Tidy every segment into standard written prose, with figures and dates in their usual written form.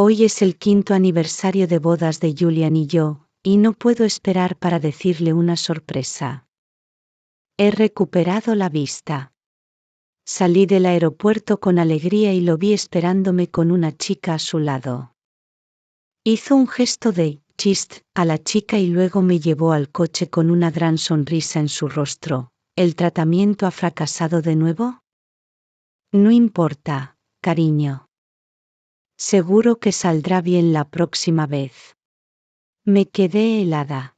Hoy es el 5º aniversario de bodas de Julian y yo, y no puedo esperar para decirle una sorpresa. He recuperado la vista. Salí del aeropuerto con alegría y lo vi esperándome con una chica a su lado. Hizo un gesto de chist a la chica y luego me llevó al coche con una gran sonrisa en su rostro. ¿El tratamiento ha fracasado de nuevo? No importa, cariño. Seguro que saldrá bien la próxima vez. Me quedé helada.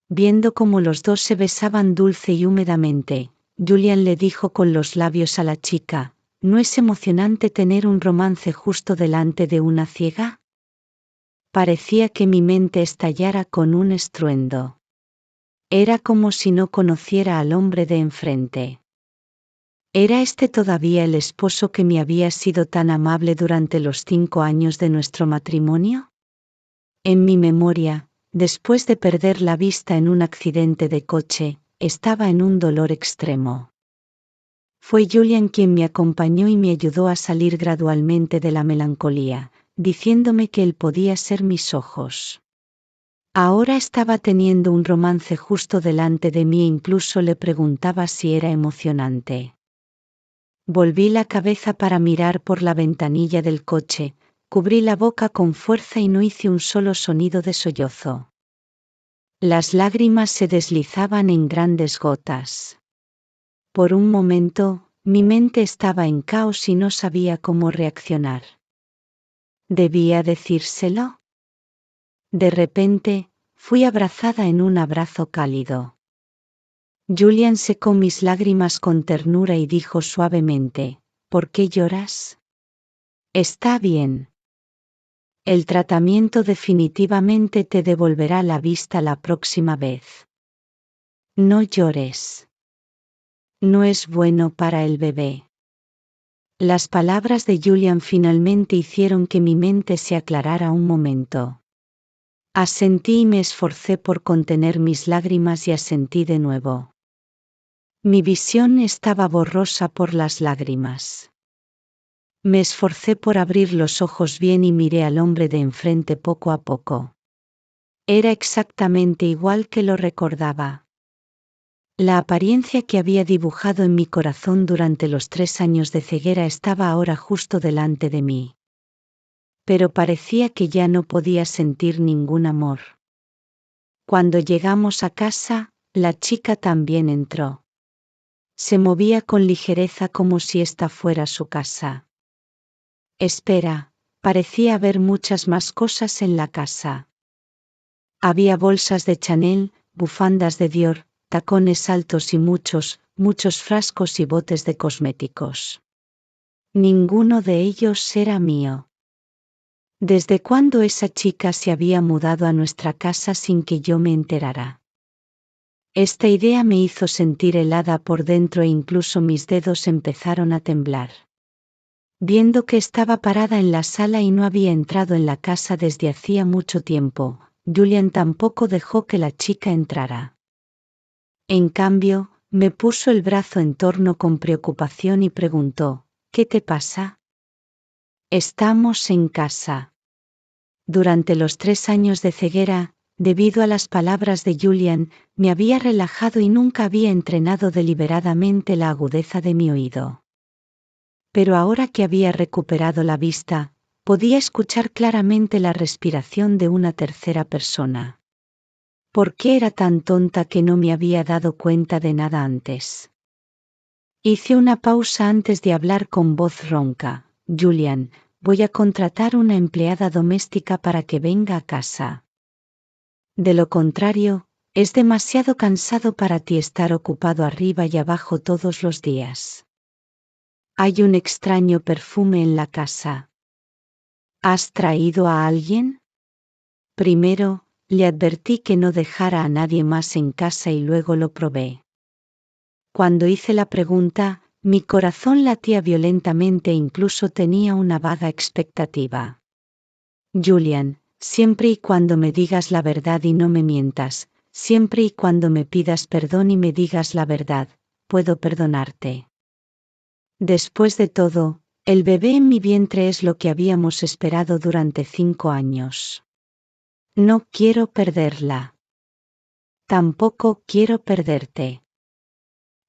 Viendo cómo los dos se besaban dulce y húmedamente, Julian le dijo con los labios a la chica: ¿no es emocionante tener un romance justo delante de una ciega? Parecía que mi mente estallara con un estruendo. Era como si no conociera al hombre de enfrente. ¿Era este todavía el esposo que me había sido tan amable durante los 5 años de nuestro matrimonio? En mi memoria, después de perder la vista en un accidente de coche, estaba en un dolor extremo. Fue Julian quien me acompañó y me ayudó a salir gradualmente de la melancolía, diciéndome que él podía ser mis ojos. Ahora estaba teniendo un romance justo delante de mí e incluso le preguntaba si era emocionante. Volví la cabeza para mirar por la ventanilla del coche, cubrí la boca con fuerza y no hice un solo sonido de sollozo. Las lágrimas se deslizaban en grandes gotas. Por un momento, mi mente estaba en caos y no sabía cómo reaccionar. ¿Debía decírselo? De repente, fui abrazada en un abrazo cálido. Julian secó mis lágrimas con ternura y dijo suavemente: ¿por qué lloras? Está bien. El tratamiento definitivamente te devolverá la vista la próxima vez. No llores. No es bueno para el bebé. Las palabras de Julian finalmente hicieron que mi mente se aclarara un momento. Asentí y me esforcé por contener mis lágrimas y asentí de nuevo. Mi visión estaba borrosa por las lágrimas. Me esforcé por abrir los ojos bien y miré al hombre de enfrente poco a poco. Era exactamente igual que lo recordaba. La apariencia que había dibujado en mi corazón durante los 3 años de ceguera estaba ahora justo delante de mí. Pero parecía que ya no podía sentir ningún amor. Cuando llegamos a casa, la chica también entró. Se movía con ligereza como si esta fuera su casa. Espera, parecía haber muchas más cosas en la casa. Había bolsas de Chanel, bufandas de Dior, tacones altos y muchos frascos y botes de cosméticos. Ninguno de ellos era mío. ¿Desde cuándo esa chica se había mudado a nuestra casa sin que yo me enterara? Esta idea me hizo sentir helada por dentro e incluso mis dedos empezaron a temblar. Viendo que estaba parada en la sala y no había entrado en la casa desde hacía mucho tiempo, Julian tampoco dejó que la chica entrara. En cambio, me puso el brazo en torno con preocupación y preguntó: ¿qué te pasa? Estamos en casa. Durante los 3 años de ceguera, debido a las palabras de Julian, me había relajado y nunca había entrenado deliberadamente la agudeza de mi oído. Pero ahora que había recuperado la vista, podía escuchar claramente la respiración de una tercera persona. ¿Por qué era tan tonta que no me había dado cuenta de nada antes? Hice una pausa antes de hablar con voz ronca: Julian, voy a contratar una empleada doméstica para que venga a casa. De lo contrario, es demasiado cansado para ti estar ocupado arriba y abajo todos los días. Hay un extraño perfume en la casa. ¿Has traído a alguien? Primero, le advertí que no dejara a nadie más en casa y luego lo probé. Cuando hice la pregunta, mi corazón latía violentamente e incluso tenía una vaga expectativa. Julian, siempre y cuando me digas la verdad y no me mientas, siempre y cuando me pidas perdón y me digas la verdad, puedo perdonarte. Después de todo, El bebé en mi vientre es lo que habíamos esperado durante 5 años. No quiero perderla. Tampoco quiero perderte.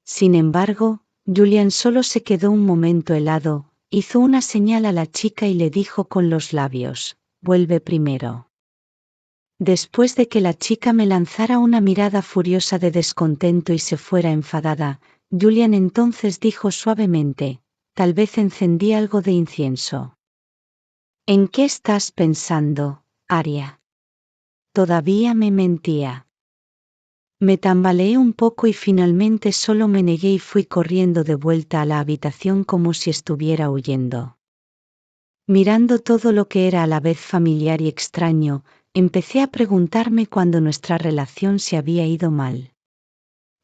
Sin embargo, Julian solo se quedó un momento helado, hizo una señal a la chica y le dijo con los labios: vuelve primero. Después de que la chica me lanzara una mirada furiosa de descontento y se fuera enfadada, Julian entonces dijo suavemente: tal vez encendí algo de incienso. ¿En qué estás pensando, Aria? Todavía me mentía. Me tambaleé un poco y finalmente solo me negué y fui corriendo de vuelta a la habitación como si estuviera huyendo. Mirando todo lo que era a la vez familiar y extraño, empecé a preguntarme cuándo nuestra relación se había ido mal.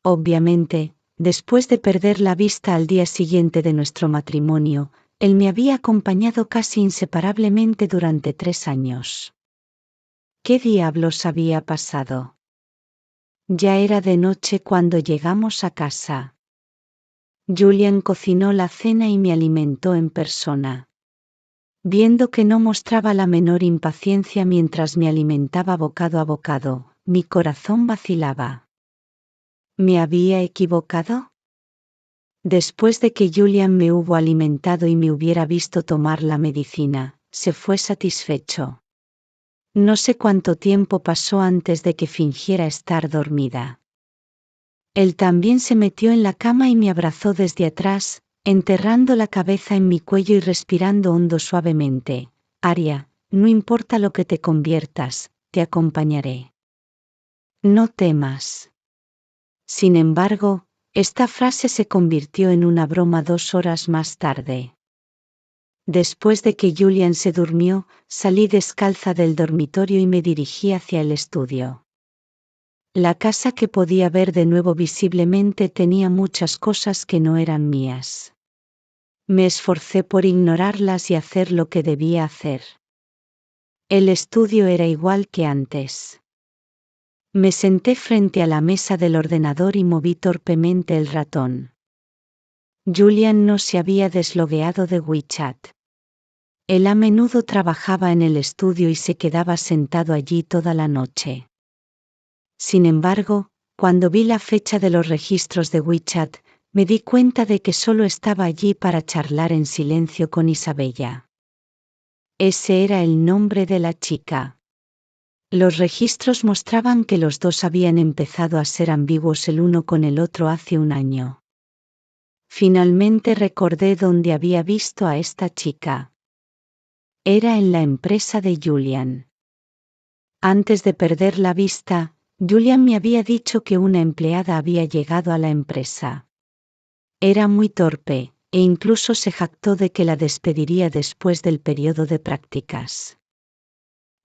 Obviamente, después de perder la vista al día siguiente de nuestro matrimonio, él me había acompañado casi inseparablemente durante 3 años. ¿Qué diablos había pasado? Ya era de noche cuando llegamos a casa. Julian cocinó la cena y me alimentó en persona. Viendo que no mostraba la menor impaciencia mientras me alimentaba bocado a bocado, mi corazón vacilaba. ¿Me había equivocado? Después de que Julian me hubo alimentado y me hubiera visto tomar la medicina, se fue satisfecho. No sé cuánto tiempo pasó antes de que fingiera estar dormida. Él también se metió en la cama y me abrazó desde atrás, enterrando la cabeza en mi cuello y respirando hondo suavemente. Aria, no importa lo que te conviertas, te acompañaré. No temas. Sin embargo, esta frase se convirtió en una broma 2 horas más tarde. Después de que Julian se durmió, salí descalza del dormitorio y me dirigí hacia el estudio. La casa que podía ver de nuevo visiblemente tenía muchas cosas que no eran mías. Me esforcé por ignorarlas y hacer lo que debía hacer. El estudio era igual que antes. Me senté frente a la mesa del ordenador y moví torpemente el ratón. Julian no se había deslogueado de WeChat. Él a menudo trabajaba en el estudio y se quedaba sentado allí toda la noche. Sin embargo, cuando vi la fecha de los registros de WeChat, me di cuenta de que solo estaba allí para charlar en silencio con Isabella. Ese era el nombre de la chica. Los registros mostraban que los dos habían empezado a ser ambiguos el uno con el otro hace 1 año. Finalmente recordé dónde había visto a esta chica. Era en la empresa de Julian. Antes de perder la vista, Julian me había dicho que una empleada había llegado a la empresa. Era muy torpe, e incluso se jactó de que la despediría después del periodo de prácticas.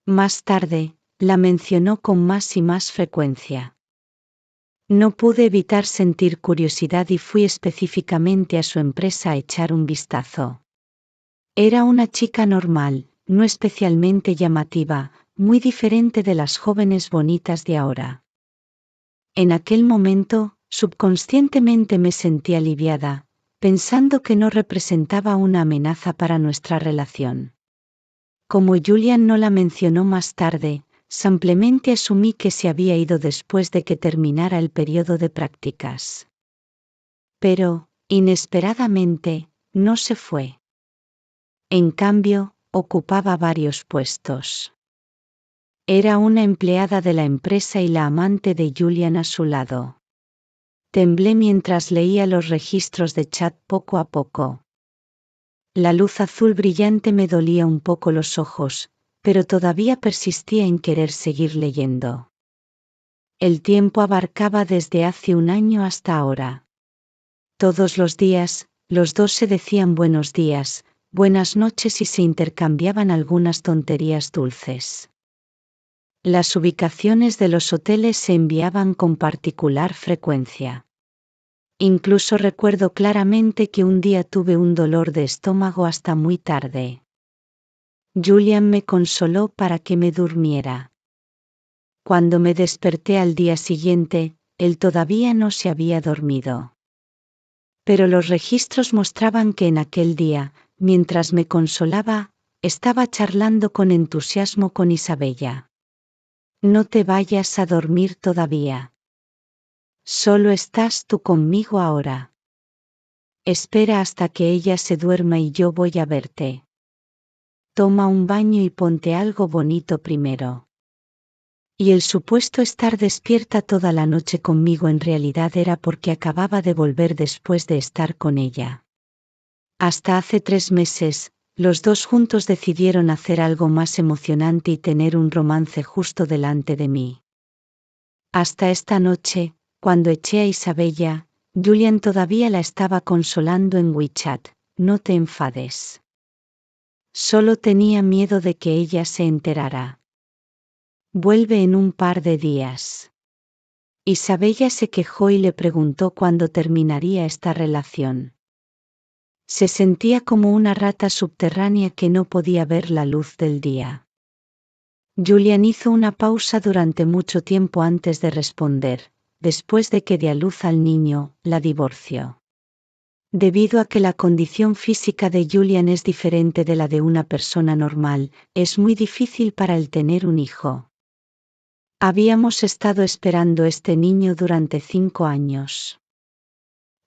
Más tarde, la mencionó con más y más frecuencia. No pude evitar sentir curiosidad y fui específicamente a su empresa a echar un vistazo. Era una chica normal, no especialmente llamativa, muy diferente de las jóvenes bonitas de ahora. En aquel momento, subconscientemente me sentí aliviada, pensando que no representaba una amenaza para nuestra relación. Como Julian no la mencionó más tarde, simplemente asumí que se había ido después de que terminara el periodo de prácticas. Pero, inesperadamente, no se fue. En cambio, ocupaba varios puestos. Era una empleada de la empresa y la amante de Julian a su lado. Temblé mientras leía los registros de chat poco a poco. La luz azul brillante me dolía un poco los ojos, pero todavía persistía en querer seguir leyendo. El tiempo abarcaba desde hace 1 año hasta ahora. Todos los días, los dos se decían buenos días, buenas noches y se intercambiaban algunas tonterías dulces. Las ubicaciones de los hoteles se enviaban con particular frecuencia. Incluso recuerdo claramente que un día tuve un dolor de estómago hasta muy tarde. Julian me consoló para que me durmiera. Cuando me desperté al día siguiente, él todavía no se había dormido. Pero los registros mostraban que en aquel día, mientras me consolaba, estaba charlando con entusiasmo con Isabella. No te vayas a dormir todavía. Solo estás tú conmigo ahora. Espera hasta que ella se duerma y yo voy a verte. Toma un baño y ponte algo bonito primero. Y el supuesto estar despierta toda la noche conmigo en realidad era porque acababa de volver después de estar con ella. Hasta hace 3 meses, los dos juntos decidieron hacer algo más emocionante y tener un romance justo delante de mí. Hasta esta noche, cuando eché a Isabella, Julian todavía la estaba consolando en WeChat. No te enfades. Solo tenía miedo de que ella se enterara. Vuelve en un par de días. Isabella se quejó y le preguntó cuándo terminaría esta relación. Se sentía como una rata subterránea que no podía ver la luz del día. Julian hizo una pausa durante mucho tiempo antes de responder. Después de que dio a luz al niño, la divorció. Debido a que la condición física de Julian es diferente de la de una persona normal, es muy difícil para él tener un hijo. Habíamos estado esperando este niño durante 5 años.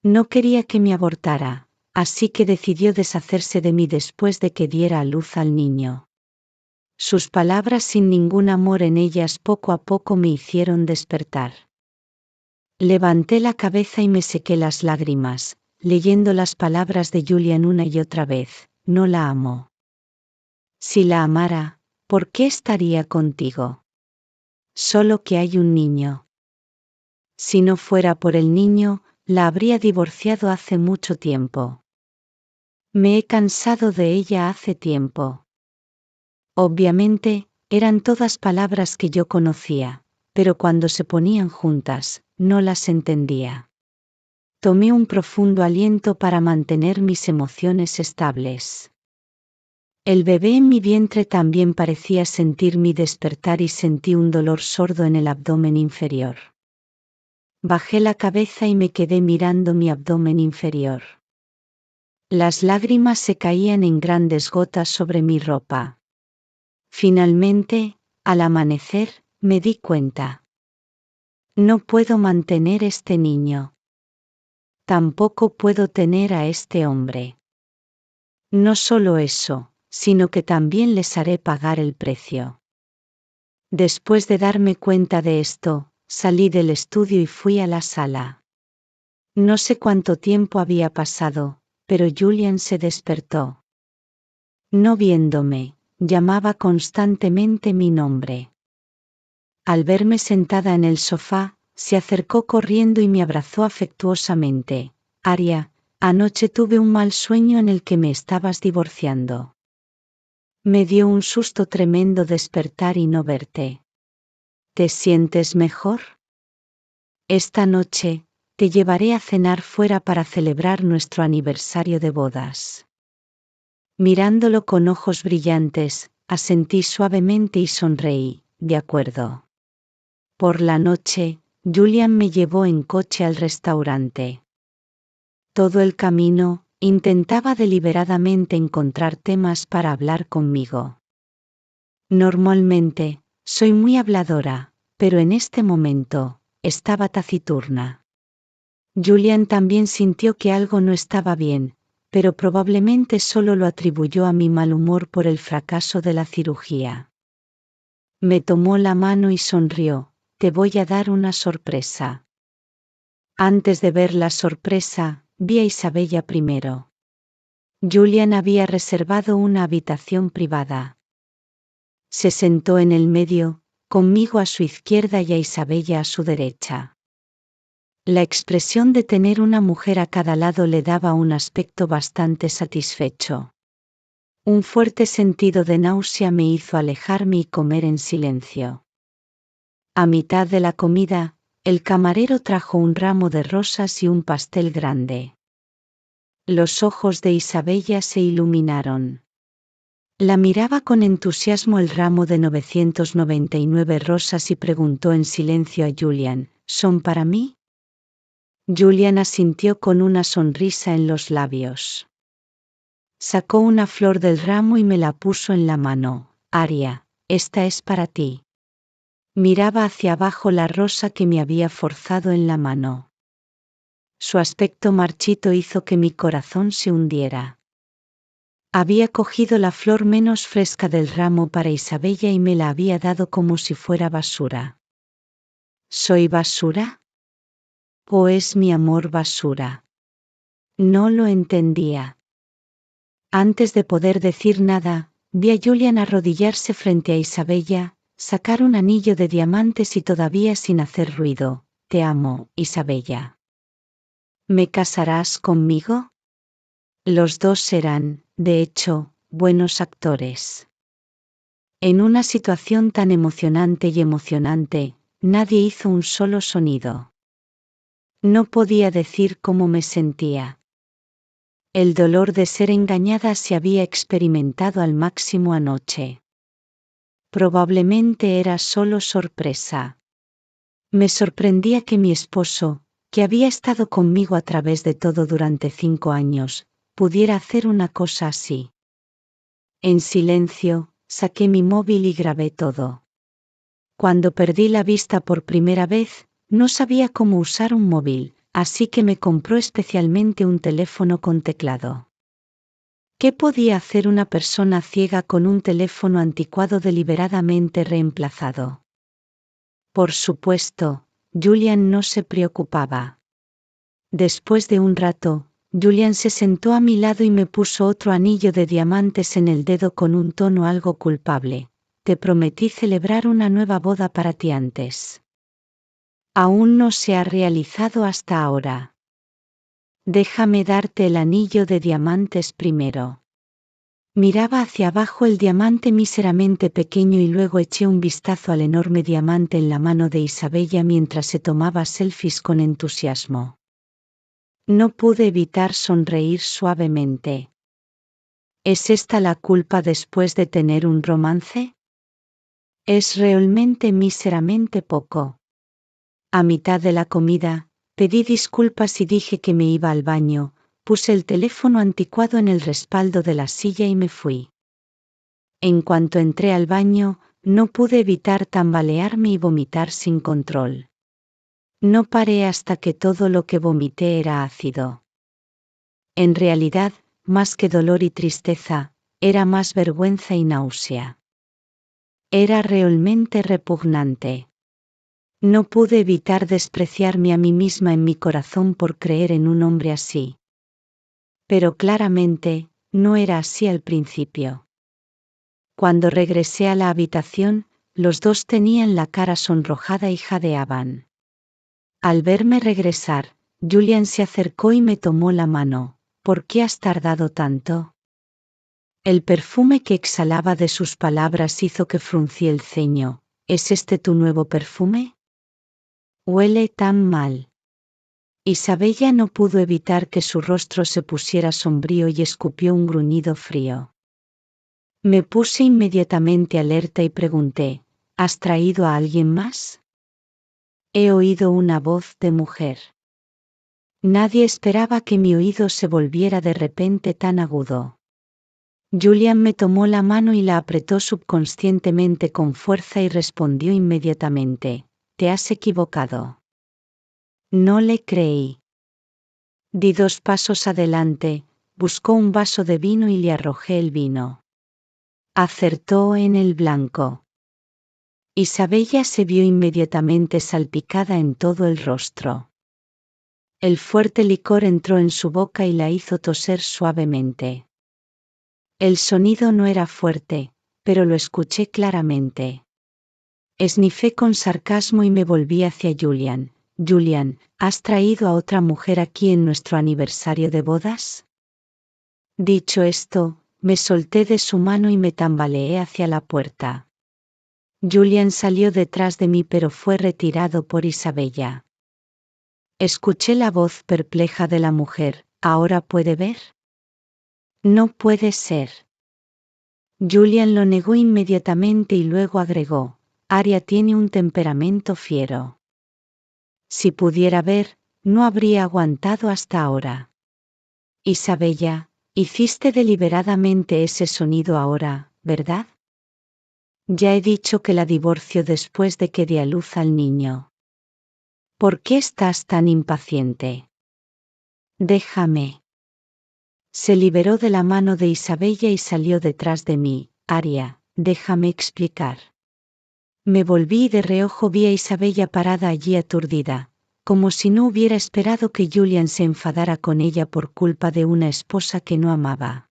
No quería que me abortara, así que decidió deshacerse de mí después de que diera a luz al niño. Sus palabras sin ningún amor en ellas poco a poco me hicieron despertar. Levanté la cabeza y me sequé las lágrimas, leyendo las palabras de Julian una y otra vez. No la amo. Si la amara, ¿por qué estaría contigo? Solo que hay un niño. Si no fuera por el niño, la habría divorciado hace mucho tiempo. Me he cansado de ella hace tiempo. Obviamente, eran todas palabras que yo conocía, pero cuando se ponían juntas, no las entendía. Tomé un profundo aliento para mantener mis emociones estables. El bebé en mi vientre también parecía sentir mi despertar y sentí un dolor sordo en el abdomen inferior. Bajé la cabeza y me quedé mirando mi abdomen inferior. Las lágrimas se caían en grandes gotas sobre mi ropa. Finalmente, al amanecer, me di cuenta. No puedo mantener este niño. Tampoco puedo tener a este hombre. No solo eso, sino que también les haré pagar el precio. Después de darme cuenta de esto, salí del estudio y fui a la sala. No sé cuánto tiempo había pasado, pero Julian se despertó. No viéndome, llamaba constantemente mi nombre. Al verme sentada en el sofá, se acercó corriendo y me abrazó afectuosamente. Aria, anoche tuve un mal sueño en el que me estabas divorciando. Me dio un susto tremendo despertar y no verte. ¿Te sientes mejor? Esta noche, te llevaré a cenar fuera para celebrar nuestro aniversario de bodas. Mirándolo con ojos brillantes, asentí suavemente y sonreí. De acuerdo. Por la noche, Julian me llevó en coche al restaurante. Todo el camino, intentaba deliberadamente encontrar temas para hablar conmigo. Normalmente, soy muy habladora, pero en este momento, estaba taciturna. Julian también sintió que algo no estaba bien, pero probablemente solo lo atribuyó a mi mal humor por el fracaso de la cirugía. Me tomó la mano y sonrió. Te voy a dar una sorpresa. Antes de ver la sorpresa, vi a Isabella primero. Julian había reservado una habitación privada. Se sentó en el medio, conmigo a su izquierda y a Isabella a su derecha. La expresión de tener una mujer a cada lado le daba un aspecto bastante satisfecho. Un fuerte sentido de náusea me hizo alejarme y comer en silencio. A mitad de la comida, el camarero trajo un ramo de rosas y un pastel grande. Los ojos de Isabella se iluminaron. La miraba con entusiasmo el ramo de 999 rosas y preguntó en silencio a Julian, ¿son para mí? Julian asintió con una sonrisa en los labios. Sacó una flor del ramo y me la puso en la mano. Aria, esta es para ti. Miraba hacia abajo la rosa que me había forzado en la mano. Su aspecto marchito hizo que mi corazón se hundiera. Había cogido la flor menos fresca del ramo para Isabella y me la había dado como si fuera basura. ¿Soy basura? ¿O es mi amor basura? No lo entendía. Antes de poder decir nada, vi a Julian arrodillarse frente a Isabella, sacar un anillo de diamantes y todavía sin hacer ruido. Te amo, Isabella. ¿Me casarás conmigo? Los dos serán, de hecho, buenos actores. En una situación tan emocionante y emocionante, nadie hizo un solo sonido. No podía decir cómo me sentía. El dolor de ser engañada se había experimentado al máximo anoche. Probablemente era solo sorpresa. Me sorprendía que mi esposo, que había estado conmigo a través de todo durante 5 años, pudiera hacer una cosa así. En silencio, saqué mi móvil y grabé todo. Cuando perdí la vista por primera vez, no sabía cómo usar un móvil, así que me compró especialmente un teléfono con teclado. ¿Qué podía hacer una persona ciega con un teléfono anticuado deliberadamente reemplazado? Por supuesto, Julian no se preocupaba. Después de un rato, Julian se sentó a mi lado y me puso otro anillo de diamantes en el dedo con un tono algo culpable. Te prometí celebrar una nueva boda para ti antes. Aún no se ha realizado hasta ahora. Déjame darte el anillo de diamantes primero. Miraba hacia abajo el diamante míseramente pequeño y luego eché un vistazo al enorme diamante en la mano de Isabella mientras se tomaba selfies con entusiasmo. No pude evitar sonreír suavemente. ¿Es esta la culpa después de tener un romance? Es realmente míseramente poco. A mitad de la comida, pedí disculpas y dije que me iba al baño, puse el teléfono anticuado en el respaldo de la silla y me fui. En cuanto entré al baño, no pude evitar tambalearme y vomitar sin control. No paré hasta que todo lo que vomité era ácido. En realidad, más que dolor y tristeza, era más vergüenza y náusea. Era realmente repugnante. No pude evitar despreciarme a mí misma en mi corazón por creer en un hombre así. Pero claramente, no era así al principio. Cuando regresé a la habitación, los dos tenían la cara sonrojada y jadeaban. Al verme regresar, Julian se acercó y me tomó la mano. ¿Por qué has tardado tanto? El perfume que exhalaba de sus palabras hizo que fruncí el ceño. ¿Es este tu nuevo perfume? Huele tan mal. Isabella no pudo evitar que su rostro se pusiera sombrío y escupió un gruñido frío. Me puse inmediatamente alerta y pregunté, ¿has traído a alguien más? He oído una voz de mujer. Nadie esperaba que mi oído se volviera de repente tan agudo. Julian me tomó la mano y la apretó subconscientemente con fuerza y respondió inmediatamente, «Te has equivocado». No le creí. Di 2 pasos adelante, buscó un vaso de vino y le arrojé el vino. Acertó en el blanco. Isabella se vio inmediatamente salpicada en todo el rostro. El fuerte licor entró en su boca y la hizo toser suavemente. El sonido no era fuerte, pero lo escuché claramente. Esnifé con sarcasmo y me volví hacia Julian. Julian, ¿has traído a otra mujer aquí en nuestro aniversario de bodas? Dicho esto, me solté de su mano y me tambaleé hacia la puerta. Julian salió detrás de mí pero fue retirado por Isabella. Escuché la voz perpleja de la mujer. ¿Ahora puede ver? No puede ser. Julian lo negó inmediatamente y luego agregó, Aria tiene un temperamento fiero. Si pudiera ver, no habría aguantado hasta ahora. Isabella, Hiciste deliberadamente ese sonido ahora, ¿verdad? Ya he dicho que la divorcio después de que dé a luz al niño. ¿Por qué estás tan impaciente? Déjame. Se liberó de la mano de Isabella y salió detrás de mí. Aria, déjame explicar. Me volví y de reojo vi a Isabella parada allí aturdida, como si no hubiera esperado que Julian se enfadara con ella por culpa de una esposa que no amaba.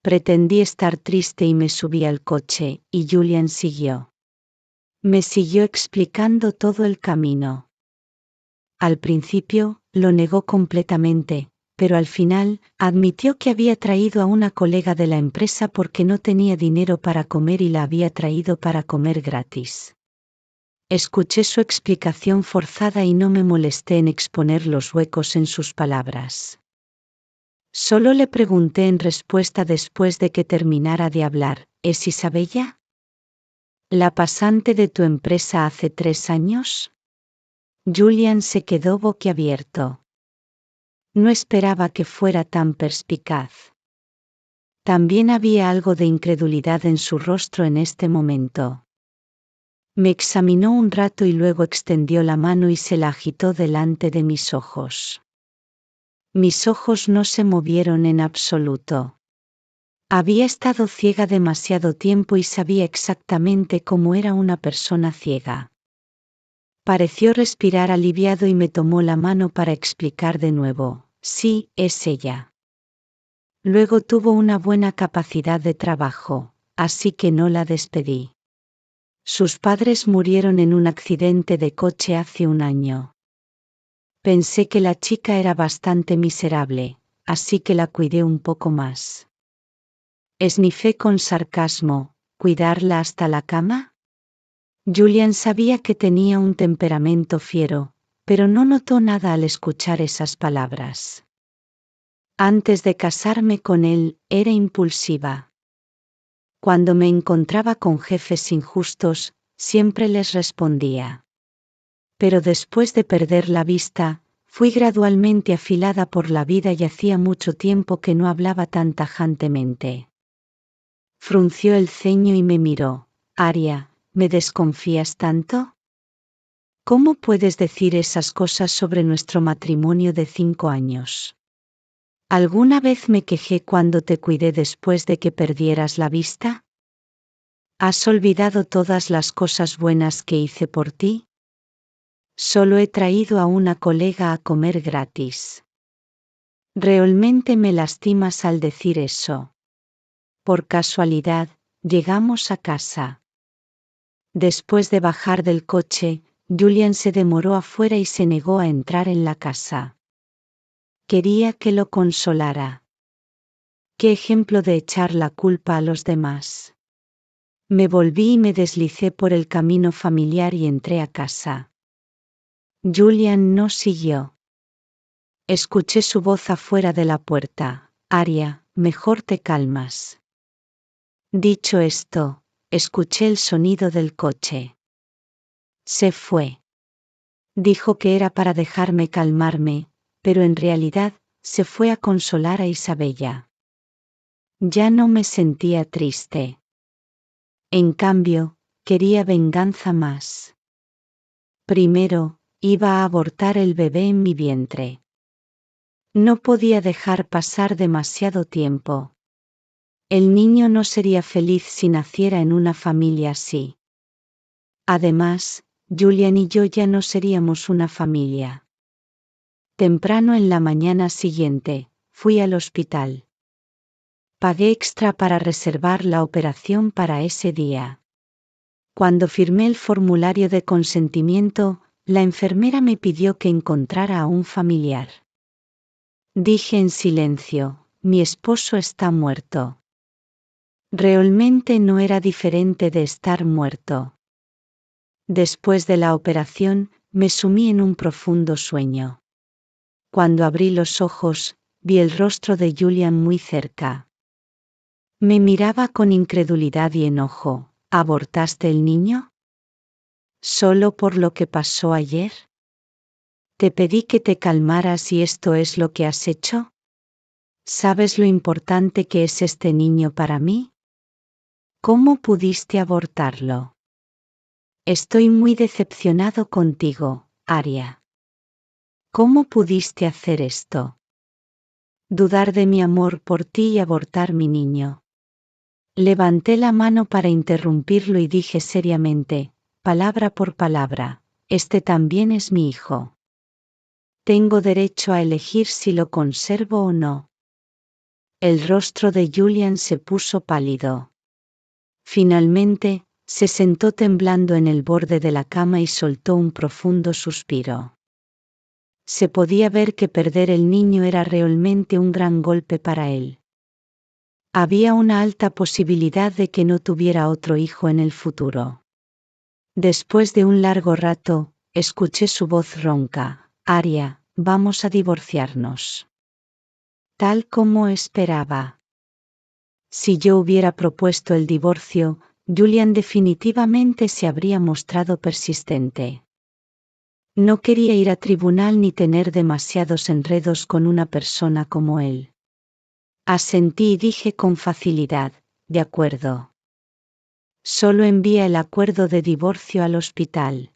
Pretendí estar triste y me subí al coche, y Julian siguió. Me siguió explicando todo el camino. Al principio, lo negó completamente, pero al final, admitió que había traído a una colega de la empresa porque no tenía dinero para comer y la había traído para comer gratis. Escuché su explicación forzada y no me molesté en exponer los huecos en sus palabras. Solo le pregunté en respuesta después de que terminara de hablar, ¿es Isabella? ¿La pasante de tu empresa hace 3 años? Julian se quedó boquiabierto. No esperaba que fuera tan perspicaz. También había algo de incredulidad en su rostro en este momento. Me examinó un rato y luego extendió la mano y se la agitó delante de mis ojos. Mis ojos no se movieron en absoluto. Había estado ciega demasiado tiempo y sabía exactamente cómo era una persona ciega. Pareció respirar aliviado y me tomó la mano para explicar de nuevo. Sí, es ella. Luego tuvo una buena capacidad de trabajo, así que no la despedí. Sus padres murieron en un accidente de coche hace 1 año. Pensé que la chica era bastante miserable, así que la cuidé un poco más. Esnifé con sarcasmo, ¿cuidarla hasta la cama? Julian sabía que tenía un temperamento fiero, pero no notó nada al escuchar esas palabras. Antes de casarme con él, era impulsiva. Cuando me encontraba con jefes injustos, siempre les respondía. Pero después de perder la vista, fui gradualmente afilada por la vida y hacía mucho tiempo que no hablaba tan tajantemente. Frunció el ceño y me miró. Aria, ¿me desconfías tanto? ¿Cómo puedes decir esas cosas sobre nuestro matrimonio de 5 años? ¿Alguna vez me quejé cuando te cuidé después de que perdieras la vista? ¿Has olvidado todas las cosas buenas que hice por ti? Solo he traído a una colega a comer gratis. Realmente me lastimas al decir eso. Por casualidad, llegamos a casa. Después de bajar del coche, Julian se demoró afuera y se negó a entrar en la casa. Quería que lo consolara. ¿Qué ejemplo de echar la culpa a los demás? Me volví y me deslicé por el camino familiar y entré a casa. Julian no siguió. Escuché su voz afuera de la puerta. Aria, mejor te calmas. Dicho esto, escuché el sonido del coche. Se fue. Dijo que era para dejarme calmarme, pero en realidad, se fue a consolar a Isabella. Ya no me sentía triste. En cambio, quería venganza más. Primero, iba a abortar el bebé en mi vientre. No podía dejar pasar demasiado tiempo. El niño no sería feliz si naciera en una familia así. Además, Julian y yo ya no seríamos una familia. Temprano en la mañana siguiente, fui al hospital. Pagué extra para reservar la operación para ese día. Cuando firmé el formulario de consentimiento, la enfermera me pidió que encontrara a un familiar. Dije en silencio, mi esposo está muerto. Realmente no era diferente de estar muerto. Después de la operación, me sumí en un profundo sueño. Cuando abrí los ojos, vi el rostro de Julian muy cerca. Me miraba con incredulidad y enojo. ¿Abortaste el niño? ¿Solo por lo que pasó ayer? Te pedí que te calmaras y esto es lo que has hecho. ¿Sabes lo importante que es este niño para mí? ¿Cómo pudiste abortarlo? Estoy muy decepcionado contigo, Arya. ¿Cómo pudiste hacer esto? Dudar de mi amor por ti y abortar mi niño. Levanté la mano para interrumpirlo y dije seriamente, palabra por palabra, este también es mi hijo. Tengo derecho a elegir si lo conservo o no. El rostro de Julian se puso pálido. Finalmente, se sentó temblando en el borde de la cama y soltó un profundo suspiro. Se podía ver que perder el niño era realmente un gran golpe para él. Había una alta posibilidad de que no tuviera otro hijo en el futuro. Después de un largo rato, escuché su voz ronca, Arya, vamos a divorciarnos. Tal como esperaba. Si yo hubiera propuesto el divorcio, Julian definitivamente se habría mostrado persistente. No quería ir a tribunal ni tener demasiados enredos con una persona como él. Asentí y dije con facilidad, de acuerdo. Solo envía el acuerdo de divorcio al hospital.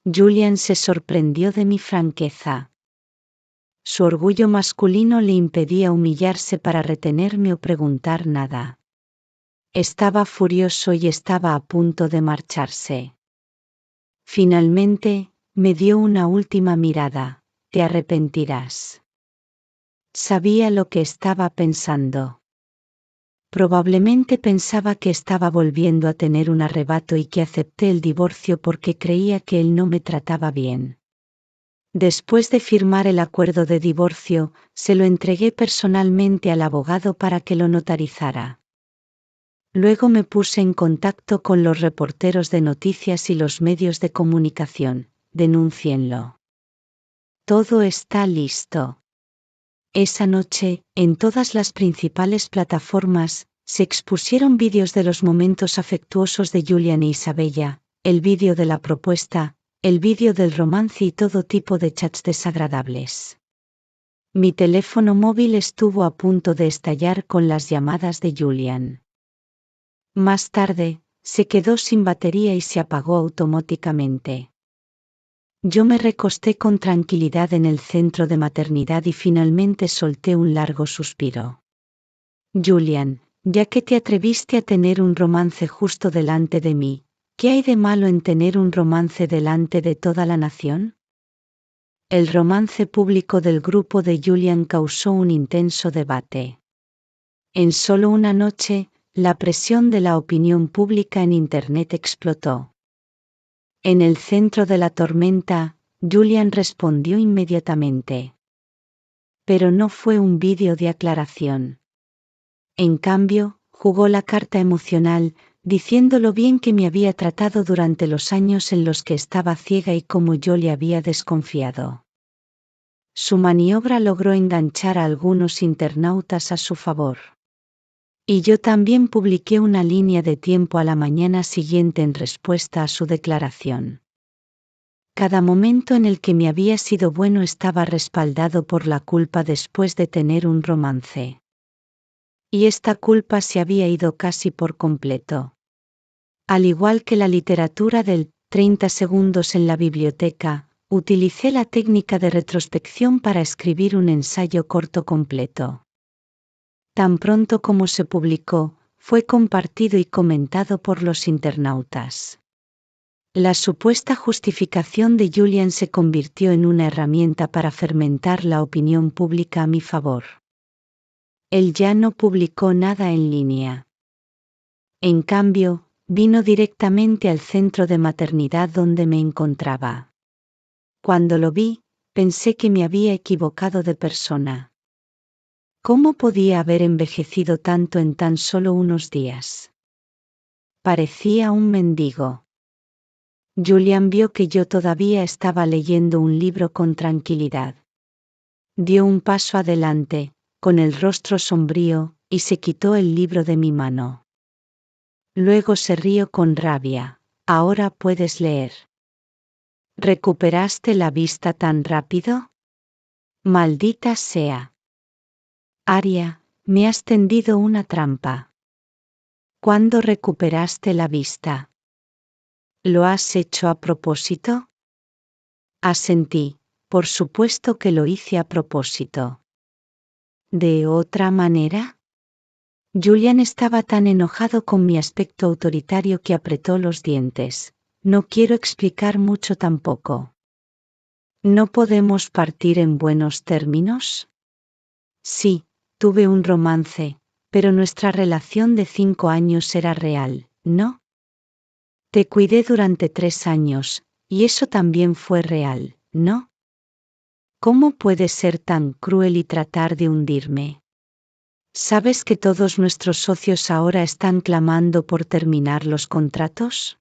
Julian se sorprendió de mi franqueza. Su orgullo masculino le impedía humillarse para retenerme o preguntar nada. Estaba furioso y estaba a punto de marcharse. Finalmente, me dio una última mirada, te arrepentirás. Sabía lo que estaba pensando. Probablemente pensaba que estaba volviendo a tener un arrebato y que acepté el divorcio porque creía que él no me trataba bien. Después de firmar el acuerdo de divorcio, se lo entregué personalmente al abogado para que lo notarizara. Luego me puse en contacto con los reporteros de noticias y los medios de comunicación. Denúncienlo. Todo está listo. Esa noche, en todas las principales plataformas, se expusieron vídeos de los momentos afectuosos de Julian e Isabella, el vídeo de la propuesta, el vídeo del romance y todo tipo de chats desagradables. Mi teléfono móvil estuvo a punto de estallar con las llamadas de Julian. Más tarde, se quedó sin batería y se apagó automáticamente. Yo me recosté con tranquilidad en el centro de maternidad y finalmente solté un largo suspiro. Julian, ya que te atreviste a tener un romance justo delante de mí, ¿qué hay de malo en tener un romance delante de toda la nación? El romance público del grupo de Julian causó un intenso debate. En solo una noche, la presión de la opinión pública en Internet explotó. En el centro de la tormenta, Julian respondió inmediatamente. Pero no fue un vídeo de aclaración. En cambio, jugó la carta emocional, diciendo lo bien que me había tratado durante los años en los que estaba ciega y cómo yo le había desconfiado. Su maniobra logró enganchar a algunos internautas a su favor. Y yo también publiqué una línea de tiempo a la mañana siguiente en respuesta a su declaración. Cada momento en el que me había sido bueno estaba respaldado por la culpa después de tener un romance. Y esta culpa se había ido casi por completo. Al igual que la literatura del 30 segundos en la biblioteca, utilicé la técnica de retrospección para escribir un ensayo corto completo. Tan pronto como se publicó, fue compartido y comentado por los internautas. La supuesta justificación de Julian se convirtió en una herramienta para fermentar la opinión pública a mi favor. Él ya no publicó nada en línea. En cambio, vino directamente al centro de maternidad donde me encontraba. Cuando lo vi, pensé que me había equivocado de persona. ¿Cómo podía haber envejecido tanto en tan solo unos días? Parecía un mendigo. Julian vio que yo todavía estaba leyendo un libro con tranquilidad. Dio un paso adelante, con el rostro sombrío, y se quitó el libro de mi mano. Luego se rió con rabia. Ahora puedes leer. ¿Recuperaste la vista tan rápido? Maldita sea. Aria, me has tendido una trampa. ¿Cuándo recuperaste la vista? ¿Lo has hecho a propósito? Asentí, por supuesto que lo hice a propósito. ¿De otra manera? Julian estaba tan enojado con mi aspecto autoritario que apretó los dientes. No quiero explicar mucho tampoco. ¿No podemos partir en buenos términos? Sí, tuve un romance, pero nuestra relación de 5 años era real, ¿no? Te cuidé durante 3 años, y eso también fue real, ¿no? ¿Cómo puedes ser tan cruel y tratar de hundirme? ¿Sabes que todos nuestros socios ahora están clamando por terminar los contratos?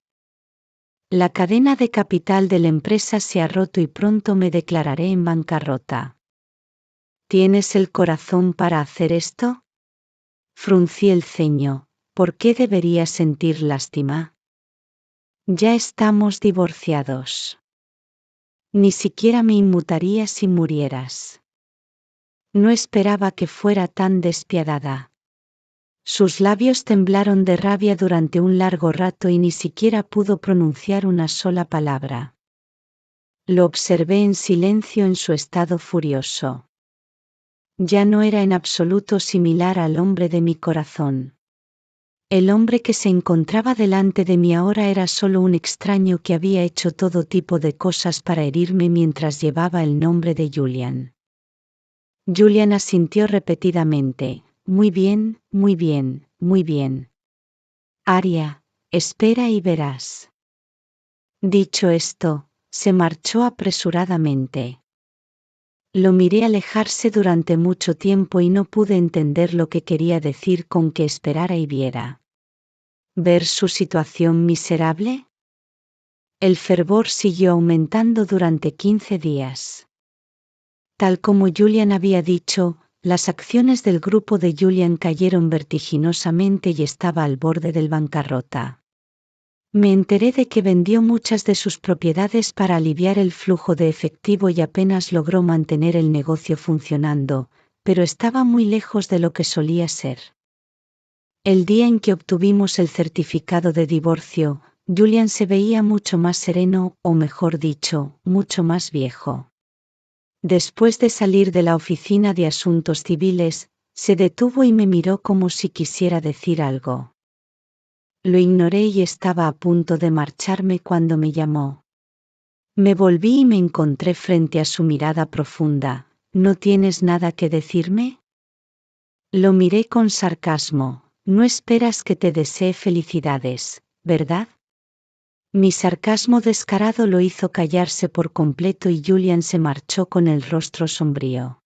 La cadena de capital de la empresa se ha roto y pronto me declararé en bancarrota. ¿Tienes el corazón para hacer esto? Fruncí el ceño. ¿Por qué debería sentir lástima? Ya estamos divorciados. Ni siquiera me inmutaría si murieras. No esperaba que fuera tan despiadada. Sus labios temblaron de rabia durante un largo rato y ni siquiera pudo pronunciar una sola palabra. Lo observé en silencio en su estado furioso. Ya no era en absoluto similar al hombre de mi corazón. El hombre que se encontraba delante de mí ahora era solo un extraño que había hecho todo tipo de cosas para herirme mientras llevaba el nombre de Julian. Julian asintió repetidamente. Muy bien, muy bien, muy bien. Aria, espera y verás. Dicho esto, se marchó apresuradamente. Lo miré alejarse durante mucho tiempo y no pude entender lo que quería decir con que esperara y viera. ¿Ver su situación miserable? El fervor siguió aumentando durante 15 días. Tal como Julian había dicho, las acciones del grupo de Julian cayeron vertiginosamente y estaba al borde del bancarrota. Me enteré de que vendió muchas de sus propiedades para aliviar el flujo de efectivo y apenas logró mantener el negocio funcionando, pero estaba muy lejos de lo que solía ser. El día en que obtuvimos el certificado de divorcio, Julian se veía mucho más sereno, o mejor dicho, mucho más viejo. Después de salir de la oficina de asuntos civiles, se detuvo y me miró como si quisiera decir algo. Lo ignoré y estaba a punto de marcharme cuando me llamó. Me volví y me encontré frente a su mirada profunda. ¿No tienes nada que decirme? Lo miré con sarcasmo. No esperas que te desee felicidades, ¿verdad? Mi sarcasmo descarado lo hizo callarse por completo y Julian se marchó con el rostro sombrío.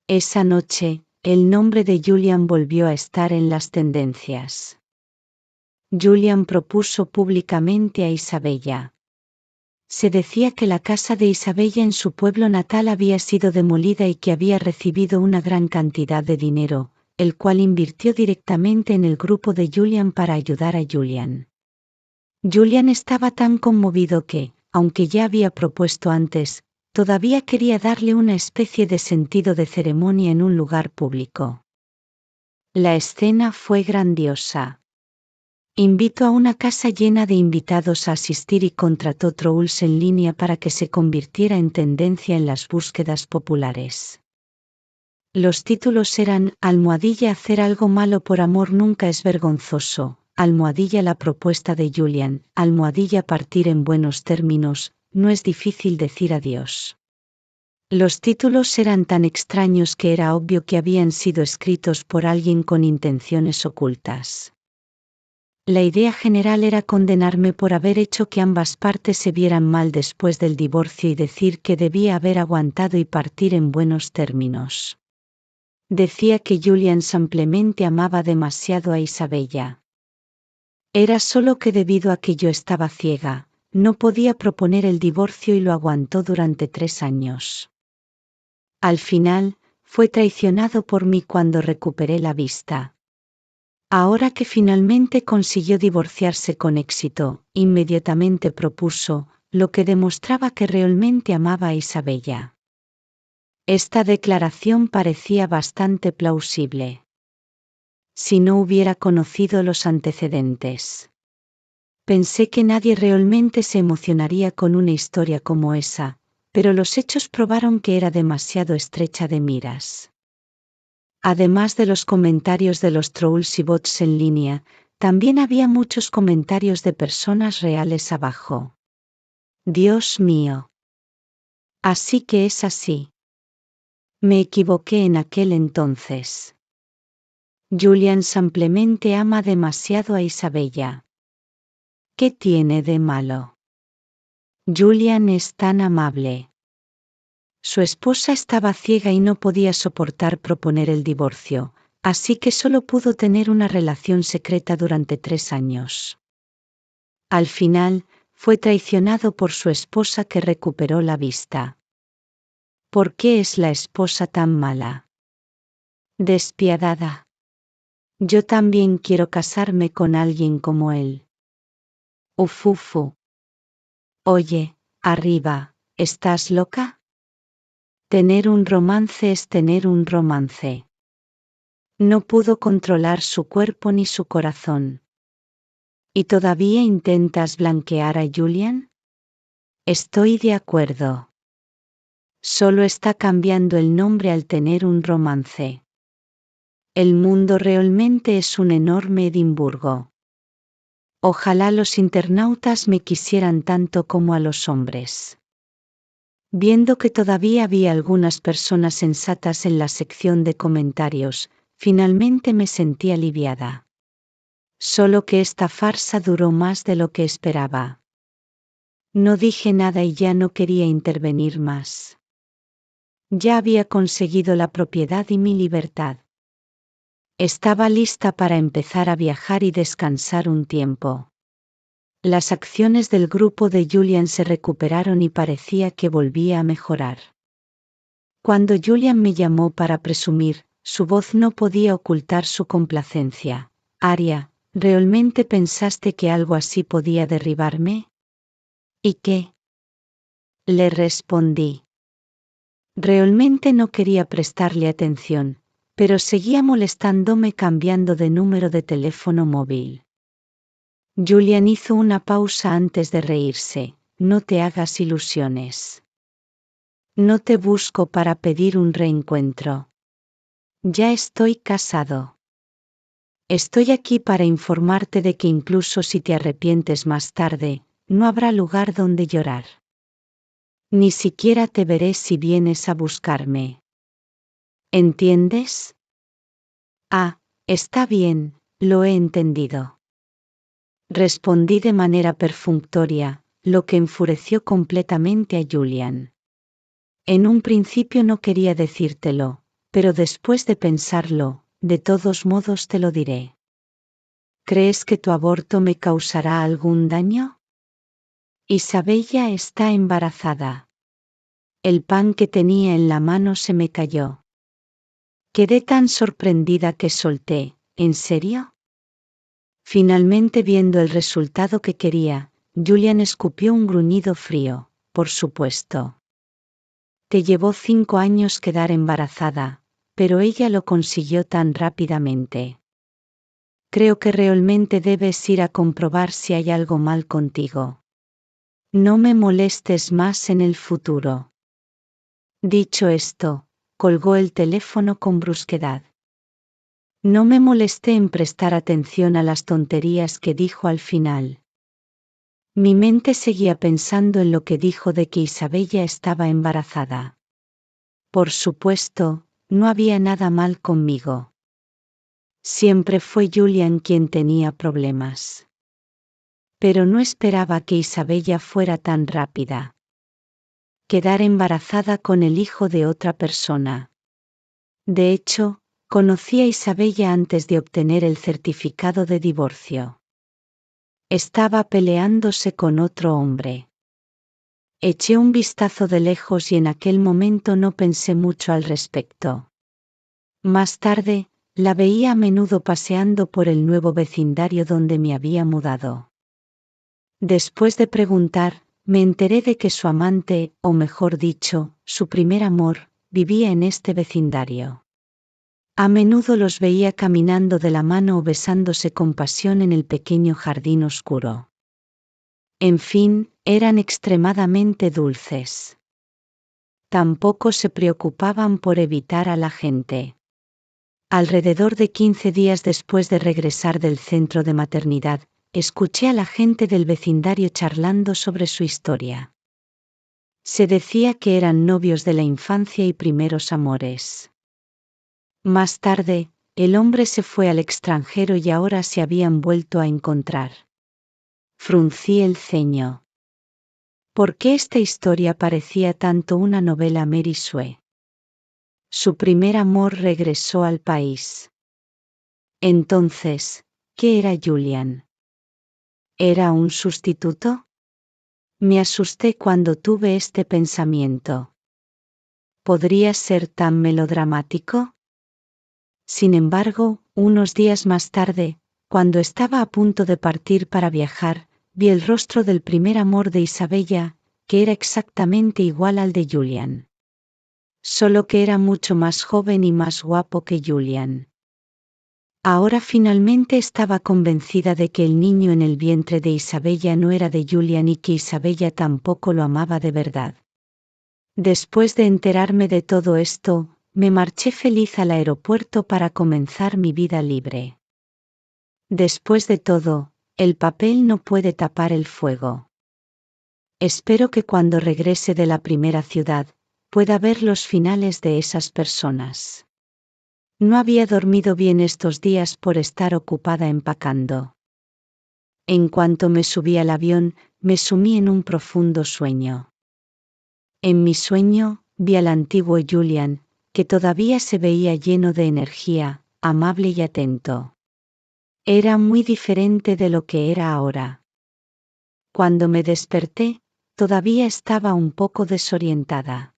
Esa noche, el nombre de Julian volvió a estar en las tendencias. Julian propuso públicamente a Isabella. Se decía que la casa de Isabella en su pueblo natal había sido demolida y que había recibido una gran cantidad de dinero, el cual invirtió directamente en el grupo de Julian para ayudar a Julian. Julian estaba tan conmovido que, aunque ya había propuesto antes, todavía quería darle una especie de sentido de ceremonia en un lugar público. La escena fue grandiosa. Invitó a una casa llena de invitados a asistir y contrató trolls en línea para que se convirtiera en tendencia en las búsquedas populares. Los títulos eran: Hacer algo malo por amor nunca es vergonzoso, La propuesta de Julian, Partir en buenos términos, no es difícil decir adiós. Los títulos eran tan extraños que era obvio que habían sido escritos por alguien con intenciones ocultas. La idea general era condenarme por haber hecho que ambas partes se vieran mal después del divorcio y decir que debía haber aguantado y partir en buenos términos. Decía que Julian simplemente amaba demasiado a Isabella. Era solo que debido a que yo estaba ciega, no podía proponer el divorcio y lo aguantó durante 3 años. Al final, fue traicionado por mí cuando recuperé la vista. Ahora que finalmente consiguió divorciarse con éxito, inmediatamente propuso, lo que demostraba que realmente amaba a Isabella. Esta declaración parecía bastante plausible. Si no hubiera conocido los antecedentes. Pensé que nadie realmente se emocionaría con una historia como esa, pero los hechos probaron que era demasiado estrecha de miras. Además de los comentarios de los trolls y bots en línea, también había muchos comentarios de personas reales abajo. Dios mío. Así que es así. Me equivoqué en aquel entonces. Julian simplemente ama demasiado a Isabella. ¿Qué tiene de malo? Julian es tan amable. Su esposa estaba ciega y no podía soportar proponer el divorcio, así que solo pudo tener una relación secreta durante 3 años. Al final, fue traicionado por su esposa que recuperó la vista. ¿Por qué es la esposa tan mala? Despiadada. Yo también quiero casarme con alguien como él. Ufufu. Oye, arriba, ¿estás loca? Tener un romance es tener un romance. No pudo controlar su cuerpo ni su corazón. ¿Y todavía intentas blanquear a Julian? Estoy de acuerdo. Solo está cambiando el nombre al tener un romance. El mundo realmente es un enorme Edimburgo. Ojalá los internautas me quisieran tanto como a los hombres. Viendo que todavía había algunas personas sensatas en la sección de comentarios, finalmente me sentí aliviada. Solo que esta farsa duró más de lo que esperaba. No dije nada y ya no quería intervenir más. Ya había conseguido la propiedad y mi libertad. Estaba lista para empezar a viajar y descansar un tiempo. Las acciones del grupo de Julian se recuperaron y parecía que volvía a mejorar. Cuando Julian me llamó para presumir, su voz no podía ocultar su complacencia. Aria, ¿realmente pensaste que algo así podía derribarme? ¿Y qué? Le respondí. Realmente no quería prestarle atención, pero seguía molestándome cambiando de número de teléfono móvil. Julian hizo una pausa antes de reírse. No te hagas ilusiones. No te busco para pedir un reencuentro. Ya estoy casado. Estoy aquí para informarte de que incluso si te arrepientes más tarde, no habrá lugar donde llorar. Ni siquiera te veré si vienes a buscarme. ¿Entiendes? Ah, está bien, lo he entendido. Respondí de manera perfunctoria, lo que enfureció completamente a Julian. En un principio no quería decírtelo, pero después de pensarlo, de todos modos te lo diré. ¿Crees que tu aborto me causará algún daño? Isabella está embarazada. El pan que tenía en la mano se me cayó. Quedé tan sorprendida que solté, ¿en serio? Finalmente viendo el resultado que quería, Julian escupió un gruñido frío, por supuesto. Te llevó 5 años quedar embarazada, pero ella lo consiguió tan rápidamente. Creo que realmente debes ir a comprobar si hay algo mal contigo. No me molestes más en el futuro. Dicho esto, colgó el teléfono con brusquedad. No me molesté en prestar atención a las tonterías que dijo al final. Mi mente seguía pensando en lo que dijo de que Isabella estaba embarazada. Por supuesto, no había nada mal conmigo. Siempre fue Julian quien tenía problemas. Pero no esperaba que Isabella fuera tan rápida. Quedar embarazada con el hijo de otra persona. De hecho, conocí a Isabella antes de obtener el certificado de divorcio. Estaba peleándose con otro hombre. Eché un vistazo de lejos y en aquel momento no pensé mucho al respecto. Más tarde, la veía a menudo paseando por el nuevo vecindario donde me había mudado. Después de preguntar, me enteré de que su amante, o mejor dicho, su primer amor, vivía en este vecindario. A menudo los veía caminando de la mano o besándose con pasión en el pequeño jardín oscuro. En fin, eran extremadamente dulces. Tampoco se preocupaban por evitar a la gente. Alrededor de 15 días después de regresar del centro de maternidad, escuché a la gente del vecindario charlando sobre su historia. Se decía que eran novios de la infancia y primeros amores. Más tarde, el hombre se fue al extranjero y ahora se habían vuelto a encontrar. Fruncí el ceño. ¿Por qué esta historia parecía tanto una novela Mary Sue? Su primer amor regresó al país. Entonces, ¿qué era Julian? ¿Era un sustituto? Me asusté cuando tuve este pensamiento. ¿Podría ser tan melodramático? Sin embargo, unos días más tarde, cuando estaba a punto de partir para viajar, vi el rostro del primer amor de Isabella, que era exactamente igual al de Julian. Solo que era mucho más joven y más guapo que Julian. Ahora finalmente estaba convencida de que el niño en el vientre de Isabella no era de Julian y que Isabella tampoco lo amaba de verdad. Después de enterarme de todo esto, me marché feliz al aeropuerto para comenzar mi vida libre. Después de todo, el papel no puede tapar el fuego. Espero que cuando regrese de la primera ciudad, pueda ver los finales de esas personas. No había dormido bien estos días por estar ocupada empacando. En cuanto me subí al avión, me sumí en un profundo sueño. En mi sueño, vi al antiguo Julian, que todavía se veía lleno de energía, amable y atento. Era muy diferente de lo que era ahora. Cuando me desperté, todavía estaba un poco desorientada.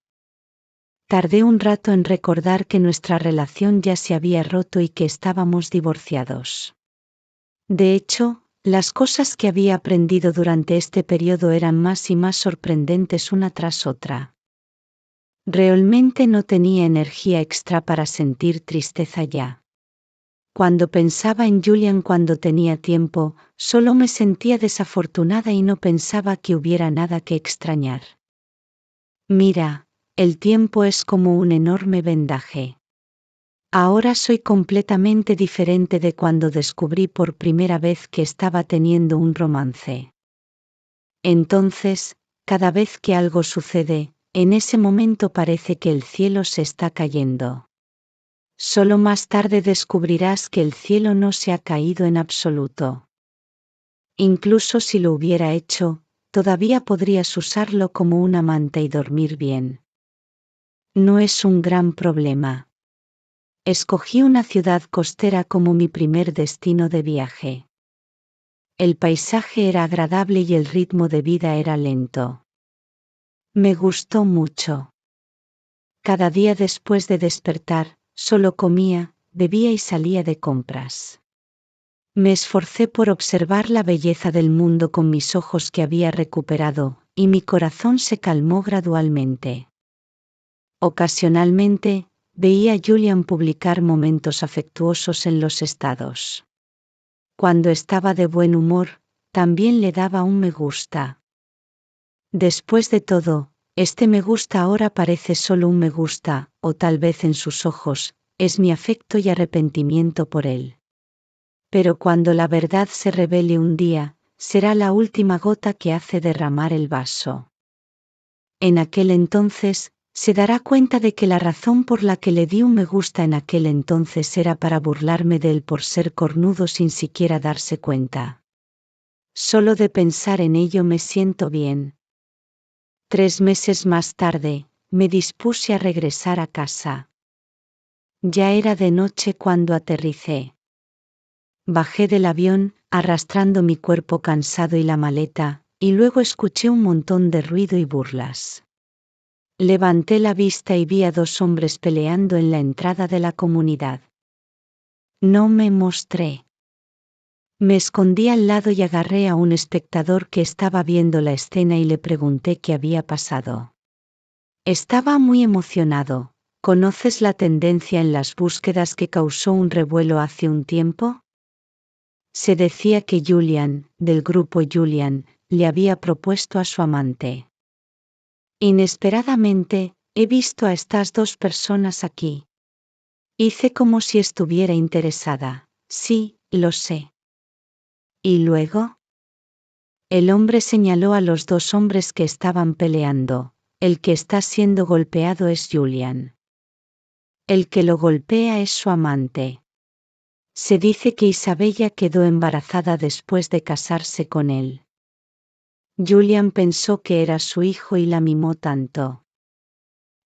Tardé un rato en recordar que nuestra relación ya se había roto y que estábamos divorciados. De hecho, las cosas que había aprendido durante este periodo eran más y más sorprendentes una tras otra. Realmente no tenía energía extra para sentir tristeza ya. Cuando pensaba en Julian cuando tenía tiempo, solo me sentía desafortunada y no pensaba que hubiera nada que extrañar. Mira, el tiempo es como un enorme vendaje. Ahora soy completamente diferente de cuando descubrí por primera vez que estaba teniendo un romance. Entonces, cada vez que algo sucede, en ese momento parece que el cielo se está cayendo. Solo más tarde descubrirás que el cielo no se ha caído en absoluto. Incluso si lo hubiera hecho, todavía podrías usarlo como una manta y dormir bien. No es un gran problema. Escogí una ciudad costera como mi primer destino de viaje. El paisaje era agradable y el ritmo de vida era lento. Me gustó mucho. Cada día después de despertar, solo comía, bebía y salía de compras. Me esforcé por observar la belleza del mundo con mis ojos que había recuperado, y mi corazón se calmó gradualmente. Ocasionalmente, veía a Julian publicar momentos afectuosos en los estados. Cuando estaba de buen humor, también le daba un me gusta. Después de todo, este me gusta ahora parece solo un me gusta, o tal vez en sus ojos, es mi afecto y arrepentimiento por él. Pero cuando la verdad se revele un día, será la última gota que hace derramar el vaso. En aquel entonces, se dará cuenta de que la razón por la que le di un me gusta en aquel entonces era para burlarme de él por ser cornudo sin siquiera darse cuenta. Solo de pensar en ello me siento bien. 3 meses más tarde, me dispuse a regresar a casa. Ya era de noche cuando aterricé. Bajé del avión, arrastrando mi cuerpo cansado y la maleta, y luego escuché un montón de ruido y burlas. Levanté la vista y vi a 2 hombres peleando en la entrada de la comunidad. No me mostré. Me escondí al lado y agarré a un espectador que estaba viendo la escena y le pregunté qué había pasado. Estaba muy emocionado, ¿Conoces la tendencia en las búsquedas que causó un revuelo hace un tiempo? Se decía que Julian, del grupo Julian, le había propuesto a su amante. Inesperadamente, he visto a estas dos personas aquí. Hice como si estuviera interesada. Sí, lo sé. ¿Y luego? El hombre señaló a los dos hombres que estaban peleando. El que está siendo golpeado es Julian. El que lo golpea es su amante. Se dice que Isabella quedó embarazada después de casarse con él. Julian pensó que era su hijo y la mimó tanto.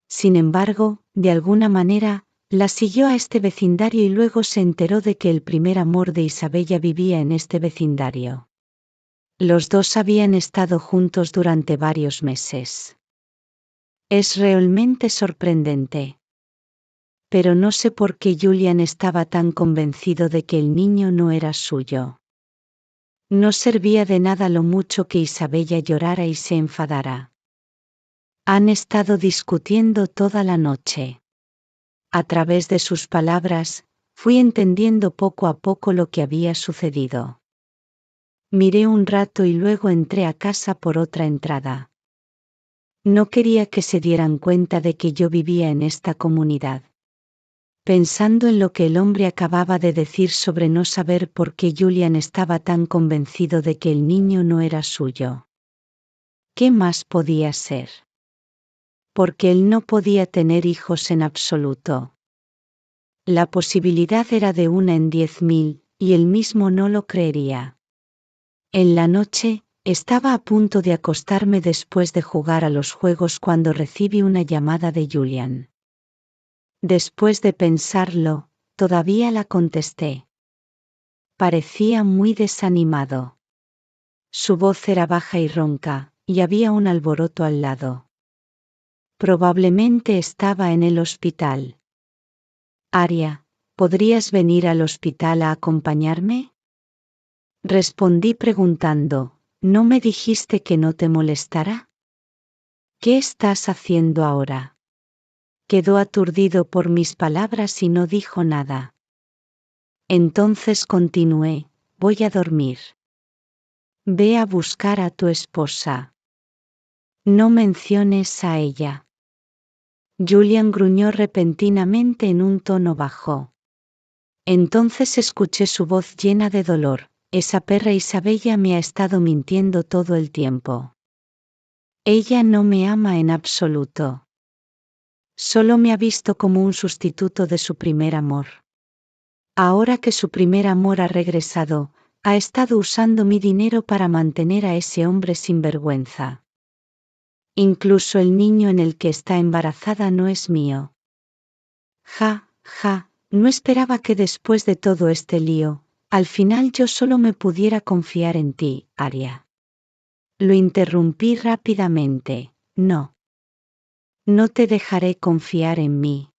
Sin embargo, de alguna manera, la siguió a este vecindario y luego se enteró de que el primer amor de Isabella vivía en este vecindario. Los dos habían estado juntos durante varios meses. Es realmente sorprendente. Pero no sé por qué Julian estaba tan convencido de que el niño no era suyo. No servía de nada lo mucho que Isabella llorara y se enfadara. Han estado discutiendo toda la noche. A través de sus palabras, fui entendiendo poco a poco lo que había sucedido. Miré un rato y luego entré a casa por otra entrada. No quería que se dieran cuenta de que yo vivía en esta comunidad. Pensando en lo que el hombre acababa de decir sobre no saber por qué Julian estaba tan convencido de que el niño no era suyo. ¿Qué más podía ser? Porque él no podía tener hijos en absoluto. La posibilidad era de 1 en 10.000, y él mismo no lo creería. En la noche, estaba a punto de acostarme después de jugar a los juegos cuando recibí una llamada de Julian. Después de pensarlo, todavía la contesté. Parecía muy desanimado. Su voz era baja y ronca, y había un alboroto al lado. Probablemente estaba en el hospital. Aria, ¿podrías venir al hospital a acompañarme? Respondí preguntando, ¿no me dijiste que no te molestara? ¿Qué estás haciendo ahora? Quedó aturdido por mis palabras y no dijo nada. Entonces continué, voy a dormir. Ve a buscar a tu esposa. No menciones a ella. Julian gruñó repentinamente en un tono bajo. Entonces escuché su voz llena de dolor. Esa perra Isabella me ha estado mintiendo todo el tiempo. Ella no me ama en absoluto. Solo me ha visto como un sustituto de su primer amor. Ahora que su primer amor ha regresado, ha estado usando mi dinero para mantener a ese hombre sin vergüenza. Incluso el niño en el que está embarazada no es mío. Ja, no esperaba que después de todo este lío, al final yo solo me pudiera confiar en ti, Aria. Lo interrumpí rápidamente. No. No te dejaré confiar en mí.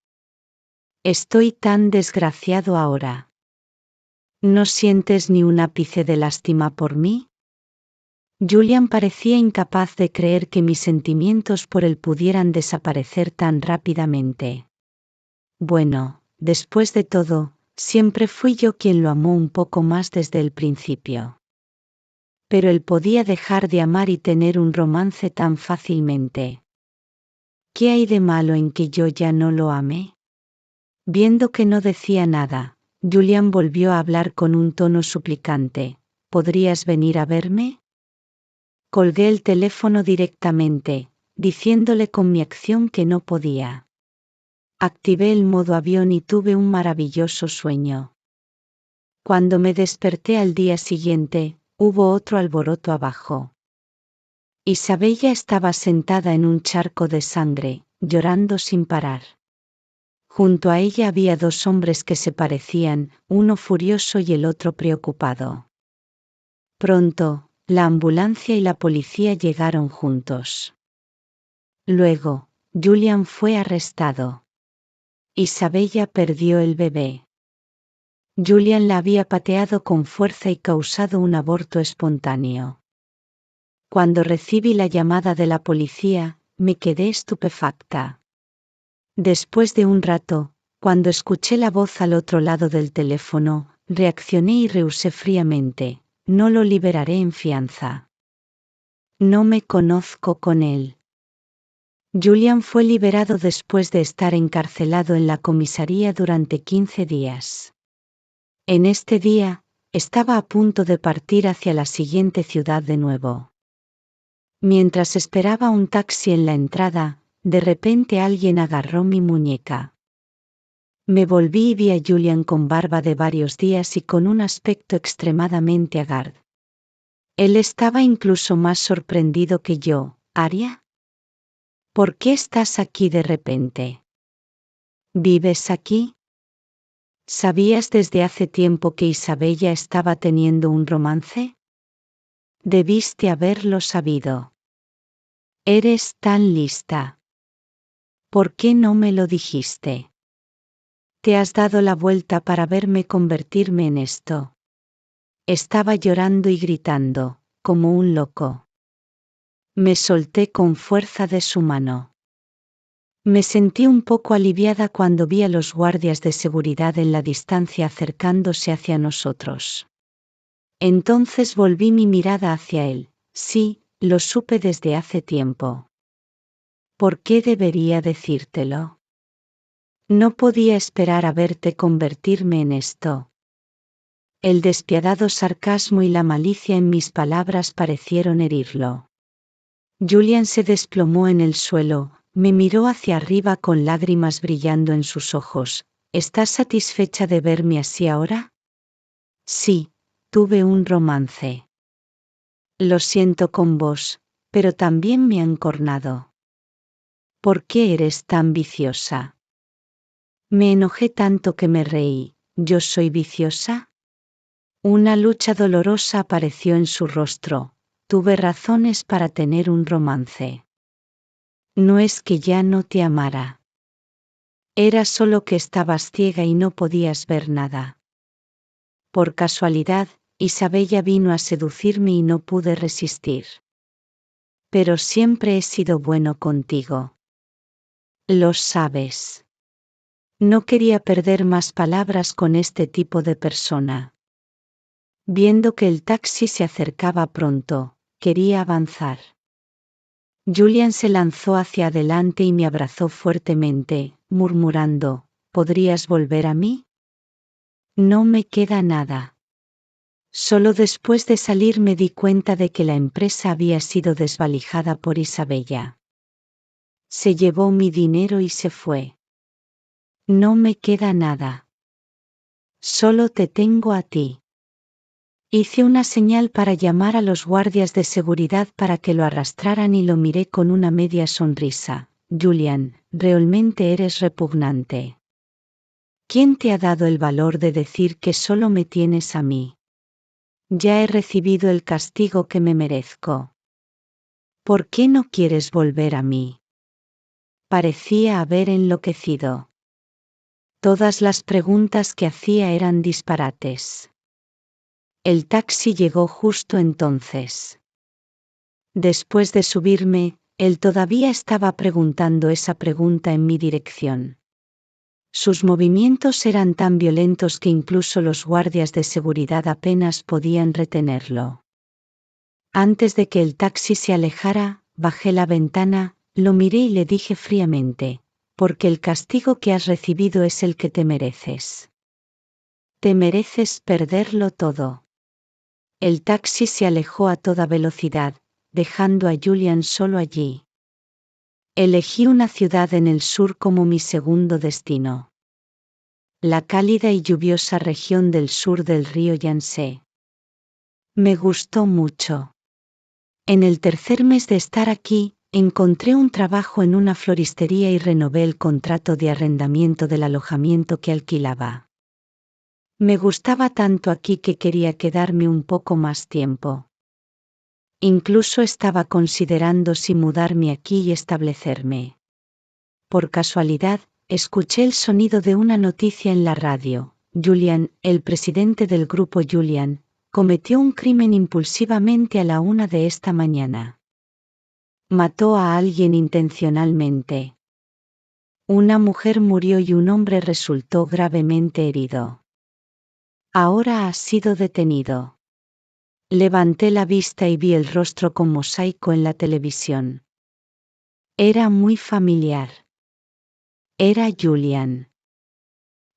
Estoy tan desgraciado ahora. ¿No sientes ni un ápice de lástima por mí? Julian parecía incapaz de creer que mis sentimientos por él pudieran desaparecer tan rápidamente. Bueno, después de todo, siempre fui yo quien lo amó un poco más desde el principio. Pero él podía dejar de amar y tener un romance tan fácilmente. ¿Qué hay de malo en que yo ya no lo ame? Viendo que no decía nada, Julian volvió a hablar con un tono suplicante. ¿Podrías venir a verme? Colgué el teléfono directamente, diciéndole con mi acción que no podía. Activé el modo avión y tuve un maravilloso sueño. Cuando me desperté al día siguiente, hubo otro alboroto abajo. Isabella estaba sentada en un charco de sangre, llorando sin parar. Junto a ella había dos hombres que se parecían, uno furioso y el otro preocupado. Pronto, la ambulancia y la policía llegaron juntos. Luego, Julian fue arrestado. Isabella perdió el bebé. Julian la había pateado con fuerza y causado un aborto espontáneo. Cuando recibí la llamada de la policía, me quedé estupefacta. Después de un rato, cuando escuché la voz al otro lado del teléfono, reaccioné y rehusé fríamente: no lo liberaré en fianza. No me conozco con él. Julian fue liberado después de estar encarcelado en la comisaría durante 15 días. En este día, estaba a punto de partir hacia la siguiente ciudad de nuevo. Mientras esperaba un taxi en la entrada, de repente alguien agarró mi muñeca. Me volví y vi a Julian con barba de varios días y con un aspecto extremadamente haggard. Él estaba incluso más sorprendido que yo. ¿Aria? ¿Por qué estás aquí de repente? ¿Vives aquí? ¿Sabías desde hace tiempo que Isabella estaba teniendo un romance? Debiste haberlo sabido. Eres tan lista. ¿Por qué no me lo dijiste? Te has dado la vuelta para verme convertirme en esto. Estaba llorando y gritando, como un loco. Me solté con fuerza de su mano. Me sentí un poco aliviada cuando vi a los guardias de seguridad en la distancia acercándose hacia nosotros. Entonces volví mi mirada hacia él. Sí, lo supe desde hace tiempo. ¿Por qué debería decírtelo? No podía esperar a verte convertirme en esto. El despiadado sarcasmo y la malicia en mis palabras parecieron herirlo. Julian se desplomó en el suelo, me miró hacia arriba con lágrimas brillando en sus ojos. ¿Estás satisfecha de verme así ahora? Sí, tuve un romance. Lo siento con vos, pero también me han cornado. ¿Por qué eres tan viciosa? Me enojé tanto que me reí. ¿Yo soy viciosa? Una lucha dolorosa apareció en su rostro. Tuve razones para tener un romance. No es que ya no te amara. Era solo que estabas ciega y no podías ver nada. Por casualidad, Isabella vino a seducirme y no pude resistir. Pero siempre he sido bueno contigo. Lo sabes. No quería perder más palabras con este tipo de persona. Viendo que el taxi se acercaba pronto, quería avanzar. Julian se lanzó hacia adelante y me abrazó fuertemente, murmurando: ¿podrías volver a mí? No me queda nada. Solo después de salir me di cuenta de que la empresa había sido desvalijada por Isabella. Se llevó mi dinero y se fue. No me queda nada. Solo te tengo a ti. Hice una señal para llamar a los guardias de seguridad para que lo arrastraran y lo miré con una media sonrisa. Julian, realmente eres repugnante. ¿Quién te ha dado el valor de decir que solo me tienes a mí? Ya he recibido el castigo que me merezco. ¿Por qué no quieres volver a mí? Parecía haber enloquecido. Todas las preguntas que hacía eran disparates. El taxi llegó justo entonces. Después de subirme, él todavía estaba preguntando esa pregunta en mi dirección. Sus movimientos eran tan violentos que incluso los guardias de seguridad apenas podían retenerlo. Antes de que el taxi se alejara, bajé la ventana, lo miré y le dije fríamente: porque el castigo que has recibido es el que te mereces. Te mereces perderlo todo. El taxi se alejó a toda velocidad, dejando a Julian solo allí. Elegí una ciudad en el sur como mi segundo destino. La cálida y lluviosa región del sur del río Yangtze. Me gustó mucho. En el tercer mes de estar aquí, encontré un trabajo en una floristería y renové el contrato de arrendamiento del alojamiento que alquilaba. Me gustaba tanto aquí que quería quedarme un poco más tiempo. Incluso estaba considerando si mudarme aquí y establecerme. Por casualidad, escuché el sonido de una noticia en la radio. Julian, el presidente del grupo Julian, cometió un crimen impulsivamente a la 1 de esta mañana. Mató a alguien intencionalmente. Una mujer murió y un hombre resultó gravemente herido. Ahora ha sido detenido. Levanté la vista y vi el rostro con mosaico en la televisión. Era muy familiar. Era Julian.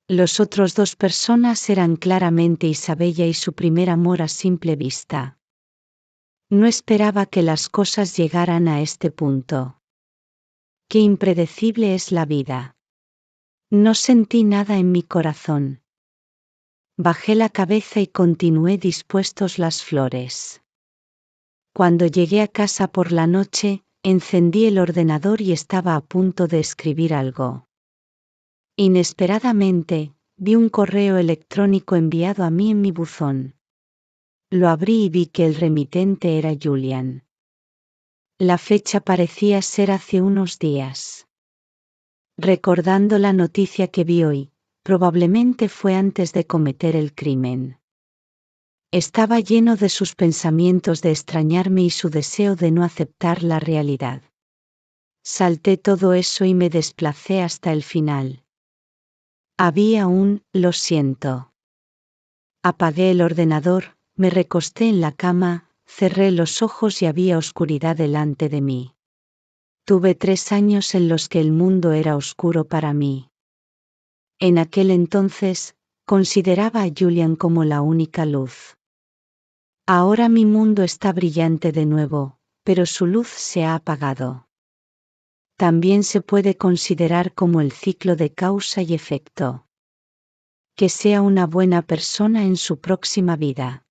Los otros dos personas eran claramente Isabella y su primer amor a simple vista. No esperaba que las cosas llegaran a este punto. Qué impredecible es la vida. No sentí nada en mi corazón. Bajé la cabeza y continué dispuestos las flores. Cuando llegué a casa por la noche, encendí el ordenador y estaba a punto de escribir algo. Inesperadamente, vi un correo electrónico enviado a mí en mi buzón. Lo abrí y vi que el remitente era Julian. La fecha parecía ser hace unos días. Recordando la noticia que vi hoy, probablemente fue antes de cometer el crimen. Estaba lleno de sus pensamientos de extrañarme y su deseo de no aceptar la realidad. Salté todo eso y me desplacé hasta el final. Había un "lo siento". Apagué el ordenador, me recosté en la cama, cerré los ojos y había oscuridad delante de mí. Tuve 3 años en los que el mundo era oscuro para mí. En aquel entonces, consideraba a Julian como la única luz. Ahora mi mundo está brillante de nuevo, pero su luz se ha apagado. También se puede considerar como el ciclo de causa y efecto. Que sea una buena persona en su próxima vida.